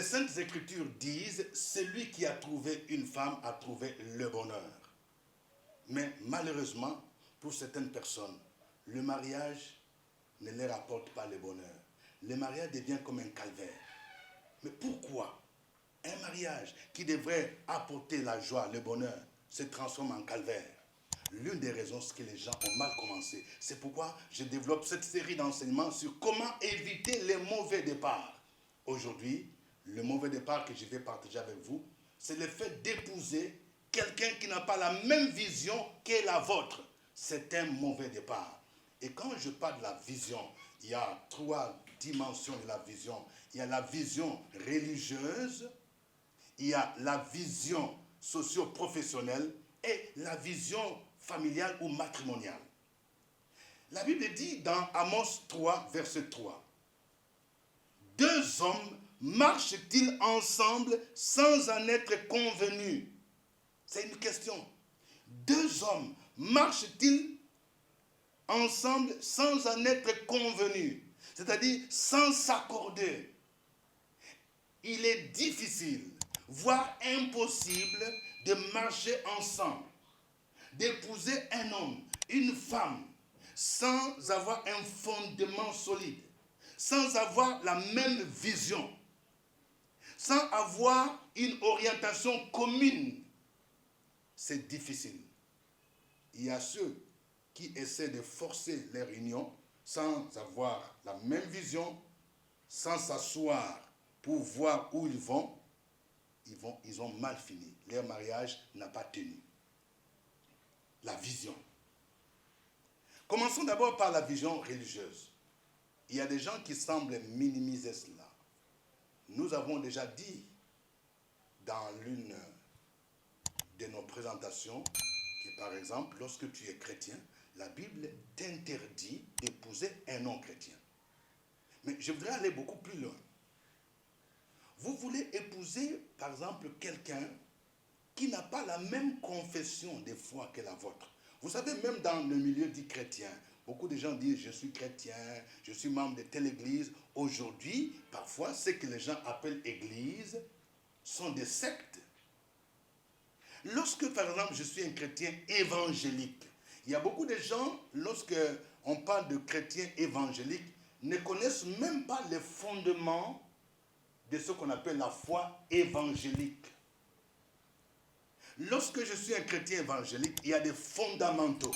Les Saintes Écritures disent, celui qui a trouvé une femme a trouvé le bonheur. Mais malheureusement, pour certaines personnes, le mariage ne leur apporte pas le bonheur. Le mariage devient comme un calvaire. Mais pourquoi un mariage qui devrait apporter la joie, le bonheur, se transforme en calvaire? L'une des raisons, c'est que les gens ont mal commencé. C'est pourquoi je développe cette série d'enseignements sur comment éviter les mauvais départs. Aujourd'hui, le mauvais départ que je vais partager avec vous, c'est le fait d'épouser quelqu'un qui n'a pas la même vision que la vôtre. C'est un mauvais départ. Et quand je parle de la vision, il y a 3 dimensions de la vision. Il y a la vision religieuse, il y a la vision socio-professionnelle et la vision familiale ou matrimoniale. La Bible dit dans Amos 3, verset 3, « 2 hommes marchent-ils ensemble sans en être convenus ?» C'est une question. 2 hommes marchent-ils ensemble sans en être convenus, c'est-à-dire sans s'accorder? Il est difficile, voire impossible, de marcher ensemble, d'épouser un homme, une femme, sans avoir un fondement solide, sans avoir la même vision, sans avoir une orientation commune. C'est difficile. Il y a ceux qui essaient de forcer leur union sans avoir la même vision, sans s'asseoir pour voir où ils ont mal fini. Leur mariage n'a pas tenu. La vision. Commençons d'abord par la vision religieuse. Il y a des gens qui semblent minimiser cela. Nous avons déjà dit dans l'une de nos présentations que, par exemple, lorsque tu es chrétien, la Bible t'interdit d'épouser un non-chrétien. Mais je voudrais aller beaucoup plus loin. Vous voulez épouser, par exemple, quelqu'un qui n'a pas la même confession de foi que la vôtre. Vous savez, même dans le milieu dit chrétien, beaucoup de gens disent « je suis chrétien, je suis membre de telle église ». Aujourd'hui, parfois, ce que les gens appellent église sont des sectes. Lorsque, par exemple, je suis un chrétien évangélique, il y a beaucoup de gens, lorsque on parle de chrétiens évangéliques, ne connaissent même pas les fondements de ce qu'on appelle la foi évangélique. Lorsque je suis un chrétien évangélique, il y a des fondamentaux.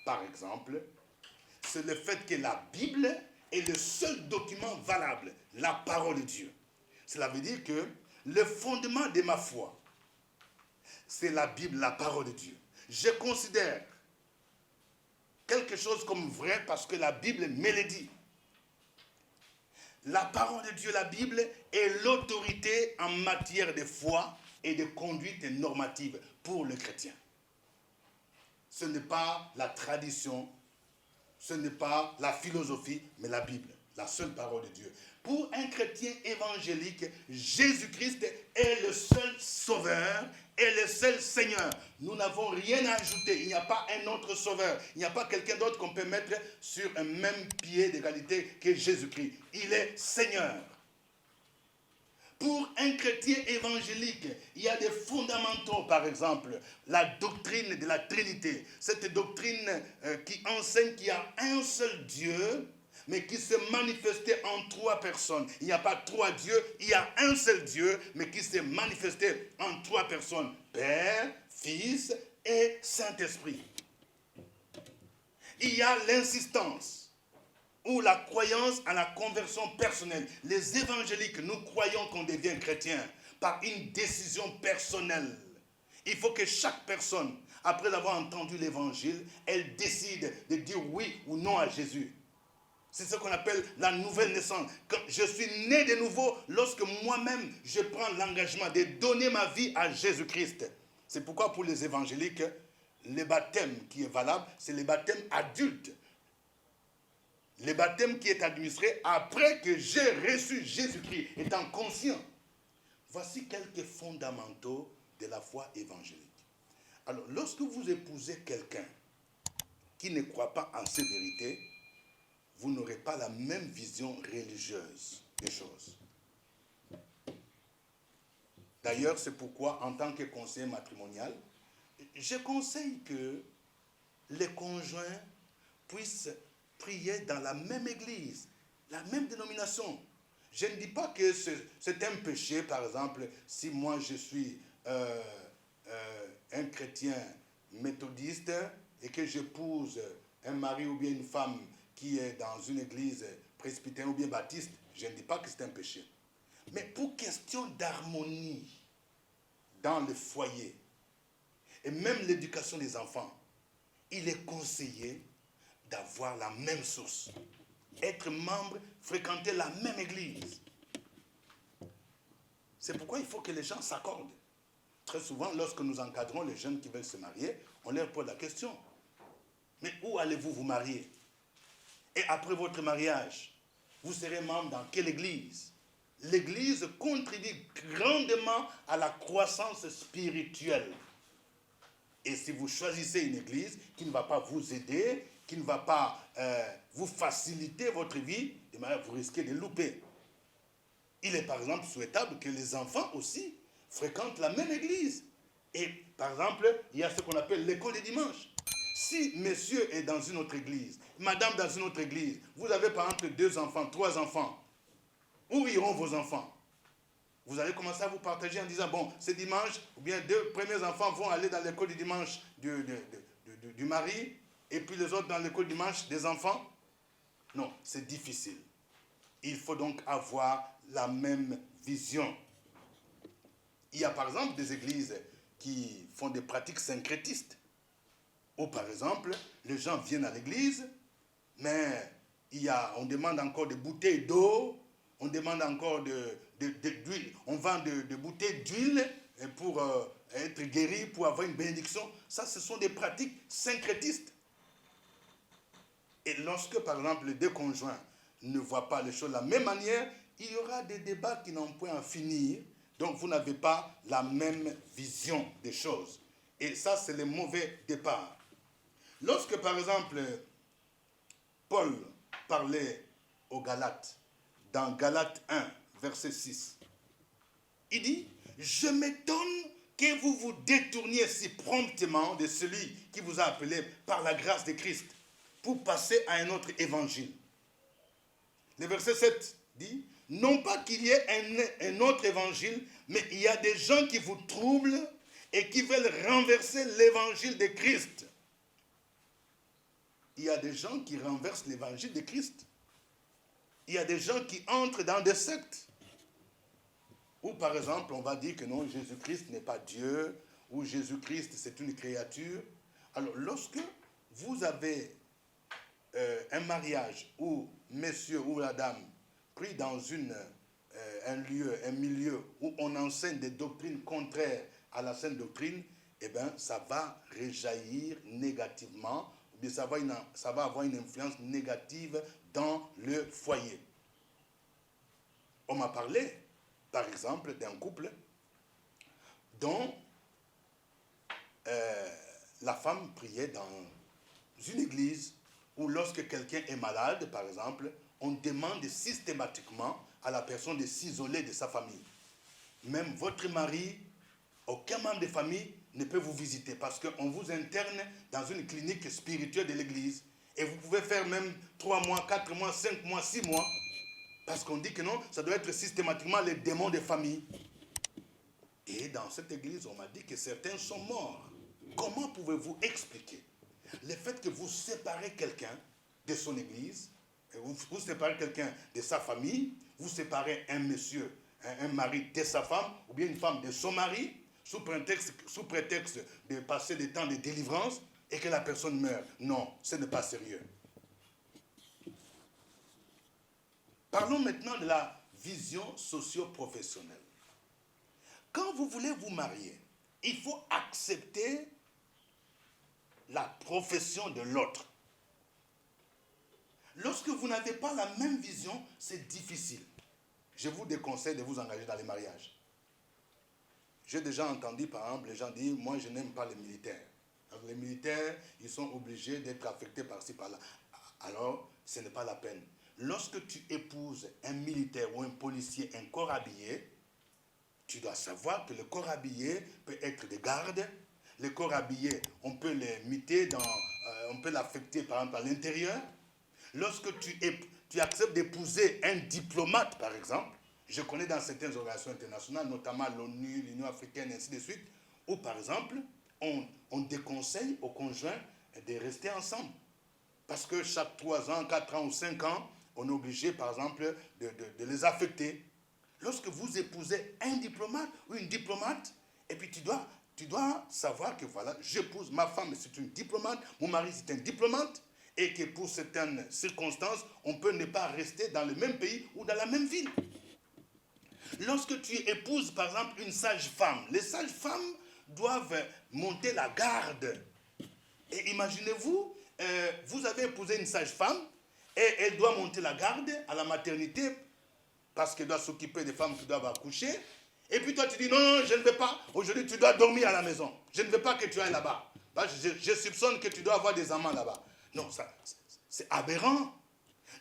Par exemple, c'est le fait que la Bible est le seul document valable, la parole de Dieu. Cela veut dire que le fondement de ma foi, c'est la Bible, la parole de Dieu. Je considère quelque chose comme vrai parce que la Bible me le dit. La parole de Dieu, la Bible, est l'autorité en matière de foi et de conduite normative pour le chrétien. Ce n'est pas la tradition, ce n'est pas la philosophie, mais la Bible, la seule parole de Dieu. Pour un chrétien évangélique, Jésus-Christ est le seul sauveur et le seul Seigneur. Nous n'avons rien à ajouter. Il n'y a pas un autre sauveur. Il n'y a pas quelqu'un d'autre qu'on peut mettre sur un même pied d'égalité que Jésus-Christ. Il est Seigneur. Pour un chrétien évangélique, il y a des fondamentaux, par exemple, la doctrine de la Trinité. Cette doctrine qui enseigne qu'il y a un seul Dieu, mais qui s'est manifesté en 3 personnes. Il n'y a pas 3 dieux, il y a un seul Dieu, mais qui s'est manifesté en 3 personnes. Père, Fils et Saint-Esprit. Il y a l'insistance ou la croyance à la conversion personnelle. Les évangéliques, nous croyons qu'on devient chrétien par une décision personnelle. Il faut que chaque personne, après avoir entendu l'évangile, elle décide de dire oui ou non à Jésus. C'est ce qu'on appelle la nouvelle naissance. Quand je suis né de nouveau lorsque moi-même je prends l'engagement de donner ma vie à Jésus-Christ. C'est pourquoi pour les évangéliques, le baptême qui est valable, c'est le baptême adulte. Le baptême qui est administré après que j'ai reçu Jésus-Christ, étant conscient. Voici quelques fondamentaux de la foi évangélique. Alors, lorsque vous épousez quelqu'un qui ne croit pas en ces vérités, vous n'aurez pas la même vision religieuse des choses. D'ailleurs, c'est pourquoi, en tant que conseiller matrimonial, je conseille que les conjoints puissent prier dans la même église, la même dénomination. Je ne dis pas que c'est un péché, par exemple, si moi je suis un chrétien méthodiste et que j'épouse un mari ou bien une femme qui est dans une église presbytérienne ou bien baptiste, je ne dis pas que c'est un péché. Mais pour question d'harmonie dans le foyer et même l'éducation des enfants, il est conseillé d'avoir la même source, être membre, fréquenter la même église. C'est pourquoi il faut que les gens s'accordent. Très souvent, lorsque nous encadrons les jeunes qui veulent se marier, on leur pose la question. Mais où allez-vous vous marier? Et après votre mariage, vous serez membre dans quelle église? L'église contribue grandement à la croissance spirituelle. Et si vous choisissez une église qui ne va pas vous aider, qui ne va pas vous faciliter votre vie, eh bien, vous risquez de louper. Il est par exemple souhaitable que les enfants aussi fréquentent la même église. Et par exemple, il y a ce qu'on appelle l'école des dimanches. Si monsieur est dans une autre église, madame dans une autre église, vous avez par exemple 2 enfants, 3 enfants, où iront vos enfants? Vous allez commencer à vous partager en disant, bon, ce dimanche, ou bien 2 premiers enfants vont aller dans l'école du dimanche du mari, et puis les autres dans l'école du dimanche des enfants. Non, c'est difficile. Il faut donc avoir la même vision. Il y a par exemple des églises qui font des pratiques syncrétistes, où par exemple, les gens viennent à l'église, mais on demande encore des bouteilles d'eau, on demande encore d'huile, on vend des bouteilles d'huile pour être guéri, pour avoir une bénédiction. Ça, ce sont des pratiques syncrétistes. Et lorsque, par exemple, les 2 conjoints ne voient pas les choses de la même manière, il y aura des débats qui n'ont point à finir. Donc, vous n'avez pas la même vision des choses. Et ça, c'est le mauvais départ. Lorsque, par exemple, Paul parlait aux Galates, dans Galates 1, verset 6, il dit, « Je m'étonne que vous vous détourniez si promptement de celui qui vous a appelé par la grâce de Christ pour passer à un autre évangile. » Le verset 7 dit, « Non pas qu'il y ait un autre évangile, mais il y a des gens qui vous troublent et qui veulent renverser l'évangile de Christ. » Il y a des gens qui renversent l'évangile de Christ. Il y a des gens qui entrent dans des sectes. Ou par exemple, on va dire que non, Jésus-Christ n'est pas Dieu, ou Jésus-Christ c'est une créature. Alors lorsque vous avez un mariage où monsieur ou la dame pris dans un lieu, un milieu où on enseigne des doctrines contraires à la sainte doctrine, eh bien ça va rejaillir négativement, ou bien ça va avoir une influence négative dans le foyer. On m'a parlé, par exemple, d'un couple dont la femme priait dans une église où lorsque quelqu'un est malade, par exemple, on demande systématiquement à la personne de s'isoler de sa famille. Même votre mari, aucun membre de famille ne peut vous visiter parce qu'on vous interne dans une clinique spirituelle de l'église. Et vous pouvez faire même 3 mois, 4 mois, 5 mois, 6 mois. Parce qu'on dit que non, ça doit être systématiquement les démons de famille. Et dans cette église, on m'a dit que certains sont morts. Comment pouvez-vous expliquer le fait que vous séparez quelqu'un de son église, vous séparez quelqu'un de sa famille, vous séparez un monsieur, un mari de sa femme, ou bien une femme de son mari, sous prétexte de passer des temps de délivrance, et que la personne meurt? Non, ce n'est pas sérieux. Parlons maintenant de la vision socio-professionnelle. Quand vous voulez vous marier, il faut accepter la profession de l'autre. Lorsque vous n'avez pas la même vision, c'est difficile. Je vous déconseille de vous engager dans les mariages. J'ai déjà entendu, par exemple, les gens dire, moi je n'aime pas les militaires. Alors, les militaires, ils sont obligés d'être affectés par-ci, par-là. Alors, ce n'est pas la peine. Lorsque tu épouses un militaire ou un policier, un corps habillé, tu dois savoir que le corps habillé peut être des gardes. Les corps habillés, on peut les muter, on peut l'affecter par exemple à l'intérieur. Lorsque tu acceptes d'épouser un diplomate, par exemple, je connais dans certaines organisations internationales, notamment l'ONU, l'Union africaine, et ainsi de suite, où par exemple, on déconseille aux conjoints de rester ensemble. Parce que chaque 3 ans, 4 ans ou 5 ans, on est obligé, par exemple, de les affecter. Lorsque vous épousez un diplomate ou une diplomate, et puis tu dois savoir que voilà, j'épouse, ma femme c'est une diplomate, mon mari c'est un diplomate, et que pour certaines circonstances, on peut ne pas rester dans le même pays ou dans la même ville. Lorsque tu épouses, par exemple, une sage-femme, les sages-femmes doivent monter la garde. Et imaginez-vous, vous avez épousé une sage-femme, et elle doit monter la garde à la maternité, parce qu'elle doit s'occuper des femmes qui doivent accoucher. Et puis toi, tu dis, non, non, je ne vais pas. Aujourd'hui, tu dois dormir à la maison. Je ne veux pas que tu ailles là-bas. Je soupçonne que tu dois avoir des amants là-bas. Non, c'est aberrant.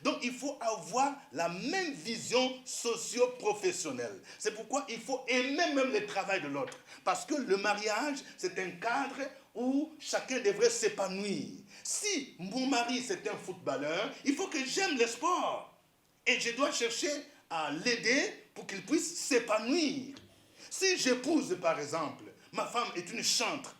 Donc, il faut avoir la même vision socio-professionnelle. C'est pourquoi il faut aimer même le travail de l'autre. Parce que le mariage, c'est un cadre où chacun devrait s'épanouir. Si mon mari, c'est un footballeur, il faut que j'aime le sport. Et je dois chercher à l'aider pour qu'il puisse s'épanouir. Si j'épouse, par exemple, ma femme est une chantre,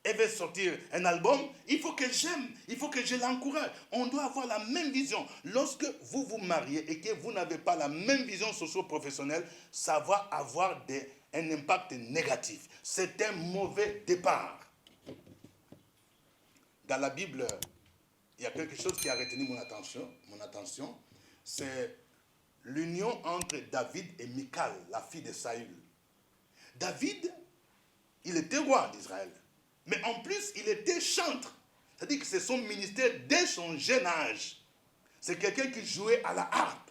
elle veut sortir un album, il faut que j'aime, il faut que je l'encourage. On doit avoir la même vision. Lorsque vous vous mariez et que vous n'avez pas la même vision socio-professionnelle, ça va avoir un impact négatif. C'est un mauvais départ. Dans la Bible, il y a quelque chose qui a retenu mon attention, c'est l'union entre David et Michal, la fille de Saül. David, il était roi d'Israël. Mais en plus, il était chantre. C'est-à-dire que c'est son ministère dès son jeune âge. C'est quelqu'un qui jouait à la harpe.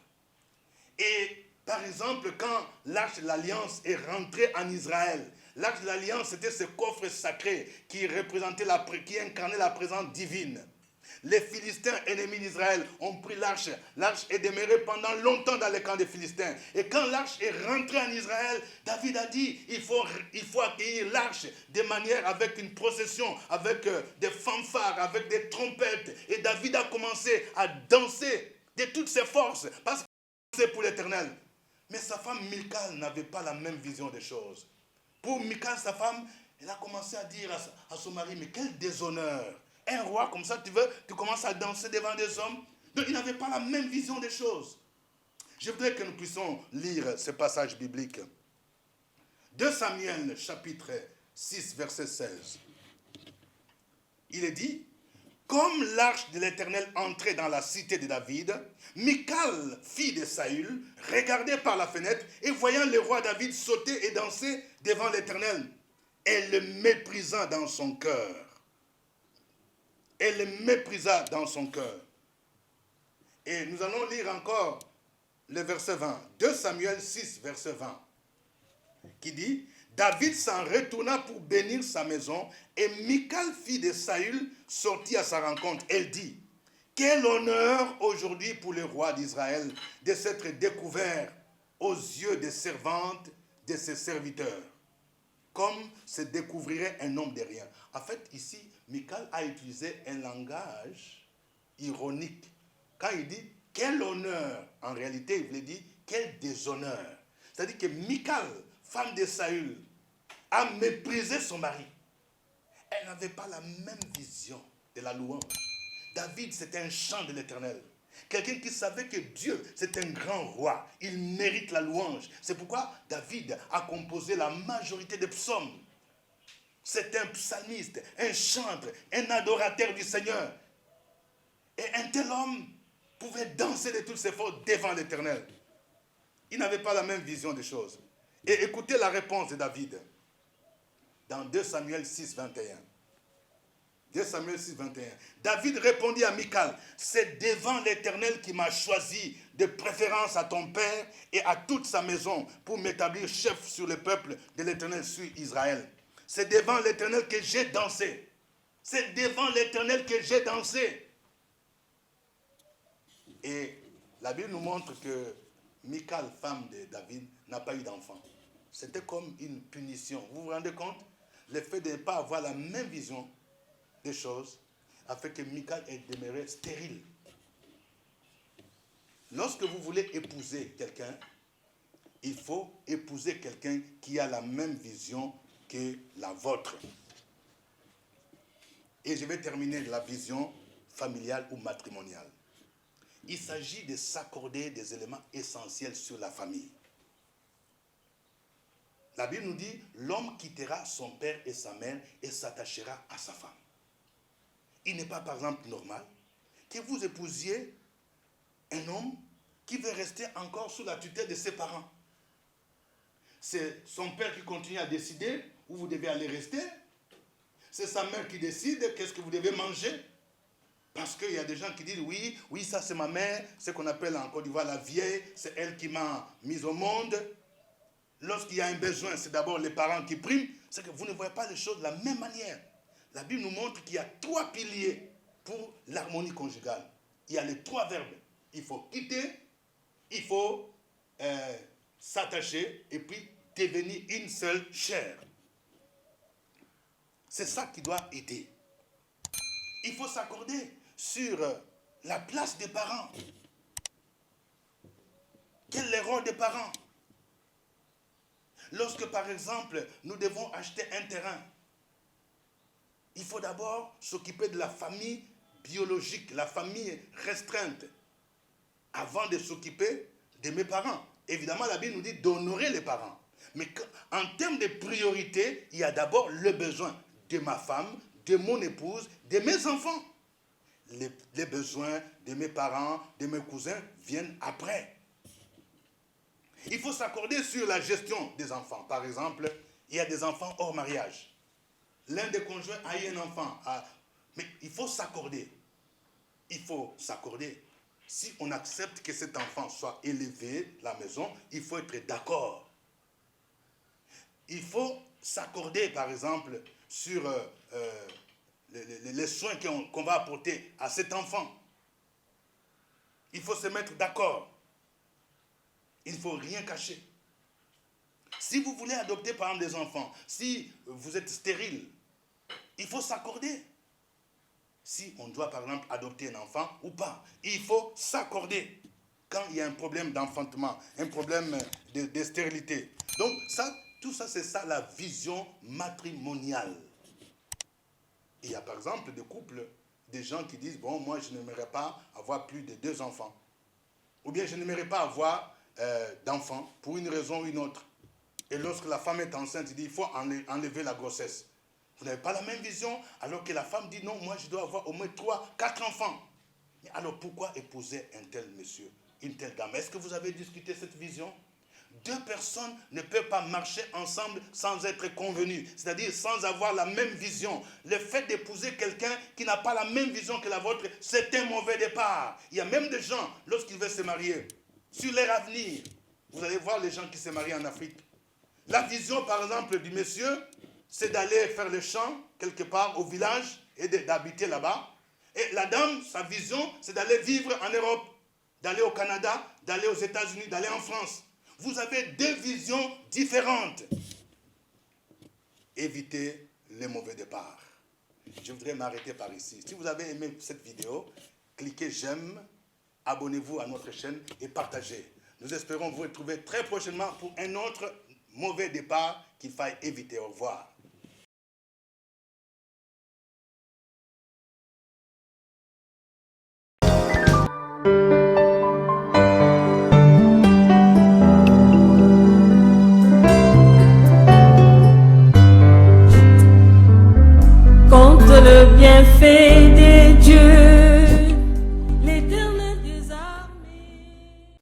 Et par exemple, quand l'arche de l'Alliance est rentrée en Israël, l'arche de l'Alliance, c'était ce coffre sacré qui incarnait la présence divine. Les Philistins, ennemis d'Israël, ont pris l'arche. L'arche est demeurée pendant longtemps dans les camps des Philistins. Et quand l'arche est rentrée en Israël, David a dit, il faut accueillir l'arche de manière avec une procession, avec des fanfares, avec des trompettes. Et David a commencé à danser de toutes ses forces, parce que c'est pour l'Éternel. Mais sa femme Michal n'avait pas la même vision des choses. Pour Michal, sa femme, elle a commencé à dire à son mari, mais quel déshonneur! Un roi comme ça, tu commences à danser devant des hommes. Donc, il n'avait pas la même vision des choses. Je voudrais que nous puissions lire ce passage biblique. 2 Samuel, chapitre 6, verset 16. Il est dit, comme l'arche de l'Éternel entrait dans la cité de David, Michal, fille de Saül, regardait par la fenêtre et voyant le roi David sauter et danser devant l'Éternel, elle le méprisa dans son cœur. Elle le méprisa dans son cœur. Et nous allons lire encore le verset 20. 2 Samuel 6, verset 20. Qui dit, David s'en retourna pour bénir sa maison et Michal, fille de Saül, sortit à sa rencontre. Elle dit, quel honneur aujourd'hui pour le roi d'Israël de s'être découvert aux yeux des servantes de ses serviteurs, comme se découvrirait un homme de rien. En fait, ici, Michal a utilisé un langage ironique. Quand il dit « quel honneur », en réalité, il voulait dire « quel déshonneur ». C'est-à-dire que Michal, femme de Saül, a méprisé son mari. Elle n'avait pas la même vision de la louange. David, c'était un chant de l'Éternel. Quelqu'un qui savait que Dieu, c'est un grand roi. Il mérite la louange. C'est pourquoi David a composé la majorité des psaumes. C'est un psalmiste, un chantre, un adorateur du Seigneur. Et un tel homme pouvait danser de toutes ses forces devant l'Éternel. Il n'avait pas la même vision des choses. Et écoutez la réponse de David dans 2 Samuel 6, 21. 2 Samuel 6, 21. David répondit à Michal, c'est devant l'Éternel qui m'a choisi de préférence à ton père et à toute sa maison pour m'établir chef sur le peuple de l'Éternel sur Israël. C'est devant l'Éternel que j'ai dansé. C'est devant l'Éternel que j'ai dansé. Et la Bible nous montre que Michal, femme de David, n'a pas eu d'enfant. c'était comme une punition. Vous vous rendez compte? Le fait de ne pas avoir la même vision des choses a fait que Michal est demeuré stérile. Lorsque vous voulez épouser quelqu'un, il faut épouser quelqu'un qui a la même vision que la vôtre. Et je vais terminer la vision familiale ou matrimoniale. Il s'agit de s'accorder des éléments essentiels sur la famille. La Bible nous dit, l'homme quittera son père et sa mère et s'attachera à sa femme. Il n'est pas, par exemple, normal que vous épousiez un homme qui veut rester encore sous la tutelle de ses parents. C'est son père qui continue à décider où vous devez aller rester. C'est sa mère qui décide qu'est-ce que vous devez manger. Parce qu'il y a des gens qui disent, oui, ça c'est ma mère, ce qu'on appelle en Côte d'Ivoire la vieille, c'est elle qui m'a mise au monde. Lorsqu'il y a un besoin, c'est d'abord les parents qui priment. C'est que vous ne voyez pas les choses de la même manière. La Bible nous montre qu'il y a 3 piliers pour l'harmonie conjugale. Il y a les 3 verbes. Il faut quitter, il faut s'attacher et puis devenir une seule chair. C'est ça qui doit aider. Il faut s'accorder sur la place des parents. Quel est le rôle des parents? Lorsque, par exemple, nous devons acheter un terrain, il faut d'abord s'occuper de la famille biologique, la famille restreinte, avant de s'occuper de mes parents. Évidemment, la Bible nous dit d'honorer les parents. Mais en termes de priorité, il y a d'abord le besoin de ma femme, de mon épouse, de mes enfants. Les besoins de mes parents, de mes cousins viennent après. Il faut s'accorder sur la gestion des enfants. Par exemple, il y a des enfants hors mariage. L'un des conjoints a eu un enfant. Mais il faut s'accorder. Il faut s'accorder. Si on accepte que cet enfant soit élevé à la maison, il faut être d'accord. Il faut s'accorder, par exemple, sur les soins qu'on va apporter à cet enfant. Il faut se mettre d'accord. Il ne faut rien cacher. Si vous voulez adopter par exemple des enfants, si vous êtes stérile, il faut s'accorder. Si on doit par exemple adopter un enfant ou pas, il faut s'accorder. Quand il y a un problème d'enfantement, un problème de stérilité. Donc ça, tout ça, c'est ça la vision matrimoniale. Il y a par exemple des couples, des gens qui disent, bon, moi je n'aimerais pas avoir plus de 2 enfants. Ou bien je n'aimerais pas avoir d'enfants pour une raison ou une autre. Et lorsque la femme est enceinte, il dit, il faut enlever la grossesse. Vous n'avez pas la même vision, alors que la femme dit, non, moi je dois avoir au moins 3, 4 enfants. Mais alors pourquoi épouser un tel monsieur, une telle dame? Est-ce que vous avez discuté cette vision? 2 personnes ne peuvent pas marcher ensemble sans être convenues, c'est-à-dire sans avoir la même vision. Le fait d'épouser quelqu'un qui n'a pas la même vision que la vôtre, c'est un mauvais départ. Il y a même des gens, lorsqu'ils veulent se marier, sur leur avenir, vous allez voir les gens qui se marient en Afrique. La vision, par exemple, du monsieur, c'est d'aller faire le champ quelque part au village et d'habiter là-bas. Et la dame, sa vision, c'est d'aller vivre en Europe, d'aller au Canada, d'aller aux États-Unis, d'aller en France. Vous avez 2 visions différentes. Évitez les mauvais départs. Je voudrais m'arrêter par ici. Si vous avez aimé cette vidéo, cliquez j'aime, abonnez-vous à notre chaîne et partagez. Nous espérons vous retrouver très prochainement pour un autre mauvais départ qu'il faille éviter. Au revoir.